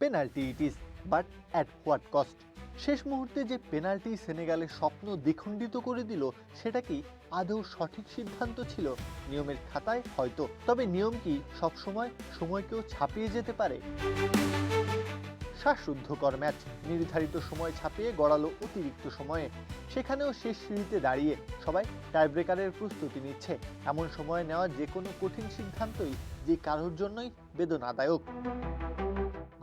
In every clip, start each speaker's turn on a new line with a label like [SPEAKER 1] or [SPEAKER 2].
[SPEAKER 1] Penalty it is, but at what cost? শেষ মুহূর্তে যে পেনাল্টি সেনেগালের স্বপ্ন দ্বিখণ্ডিত করে দিল, সেটা কি আদৌ সঠিক সিদ্ধান্ত ছিল? নিয়মের খাতায় হয়তো, তবে নিয়ম কি সবসময় সময়কেও ছাপিয়ে যেতে পারে? শ্বাসরুদ্ধকর ম্যাচ, নির্ধারিত সময় ছাপিয়ে গড়ালো অতিরিক্ত সময়ে। সেখানেও শেষ সিঁড়িতে দাঁড়িয়ে সবাই টাইব্রেকারের প্রস্তুতি নিচ্ছে। এমন সময় নেওয়া যে কোনো কঠিন সিদ্ধান্তই যে কারোর জন্যই বেদনাদায়ক।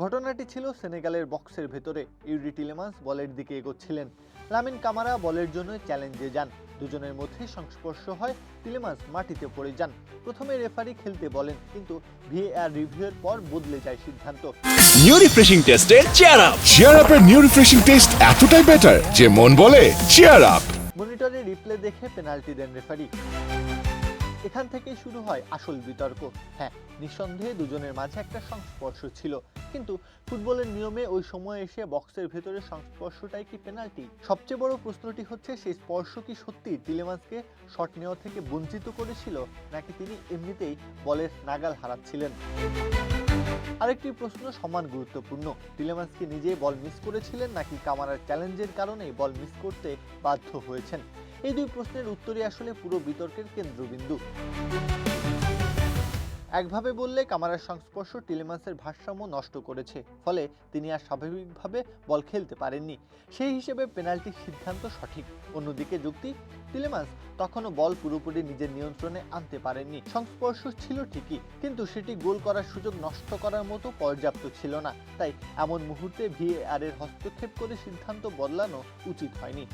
[SPEAKER 1] ঘটনাটি ছিল সেনেগালের বক্সের ভেতরে। ইউরি টিলেমান্স বলের দিকে এগোচ্ছিলেন, লামিন কামারা বলের জন্য চ্যালেঞ্জে যান। দুজনের মধ্যে সংস্পর্শ হয়, টিলেমান্স মাটিতে পড়ে যান। প্রথমে রেফারি খেলতে বলেন, কিন্তু ভিএআর রিভিউয়ের পর বদলে যায় সিদ্ধান্ত।
[SPEAKER 2] নিউ রিফ্রেশিং টেস্টে চিয়ার আপ।
[SPEAKER 3] চিয়ার আপের নিউ রিফ্রেশিং টেস্ট এতটাই বেটার যে মন বলে চিয়ার আপ।
[SPEAKER 1] মনিটরে রিপ্লে দেখে পেনাল্টি দেন রেফারি। এখান থেকেই শুরু হয় আসল বিতর্ক। হ্যাঁ, নিঃসন্দেহে দুজনের মাঝে একটা সংস্পর্শ ছিল, কিন্তু ফুটবলের নিয়মে ওই সময় এসে বক্সের ভেতরে সংস্পর্শটাই কি পেনাল্টি? সবচেয়ে বড় প্রশ্নটি হচ্ছে, সেই স্পর্শ কি সত্যি টিলেমান্সকে শট নেওয়া থেকে বঞ্চিত করেছিল, নাকি তিনি এমনিতেই বলের নাগাল হারাচ্ছিলেন? আরেকটি প্রশ্ন সমান গুরুত্বপূর্ণ, টিলেমান্স কি নিজে বল মিস করেছিলেন, নাকি কামারার চ্যালেঞ্জের কারণেই বল মিস করতে বাধ্য হয়েছেন? এই দুই প্রশ্নের উত্তরই আসলে পুরো বিতর্কের কেন্দ্রবিন্দু। একভাবে বললে কামারার সংস্পর্শ টিলেমান্সের ভারসাম্য নষ্ট করেছে, ফলে তিনি আর স্বাভাবিকভাবে বল খেলতে পারেননি। সেই হিসেবে পেনাল্টির সিদ্ধান্ত সঠিক। অন্যদিকে যুক্তি, টিলেমান্স তখনও বল পুরোপুরি নিজের নিয়ন্ত্রণে আনতে পারেননি। সংস্পর্শ ছিল ঠিকই, কিন্তু সেটি গোল করার সুযোগ নষ্ট করার মতো পর্যাপ্ত ছিল না। তাই এমন মুহূর্তে ভিএআর এর হস্তক্ষেপ করে সিদ্ধান্ত বদলানো উচিত হয়নি।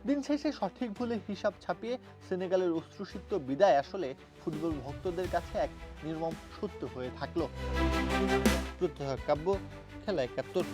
[SPEAKER 1] দিন শেষে সঠিক ভুলের হিসাব ছাপিয়ে সেনেগালের অশ্রুসিক্ত বিদায় আসলে ফুটবল ভক্তদের কাছে এক নির্মম সত্য হয়ে থাকলো। প্রত্যহ কাব্য, খেলা ৭১।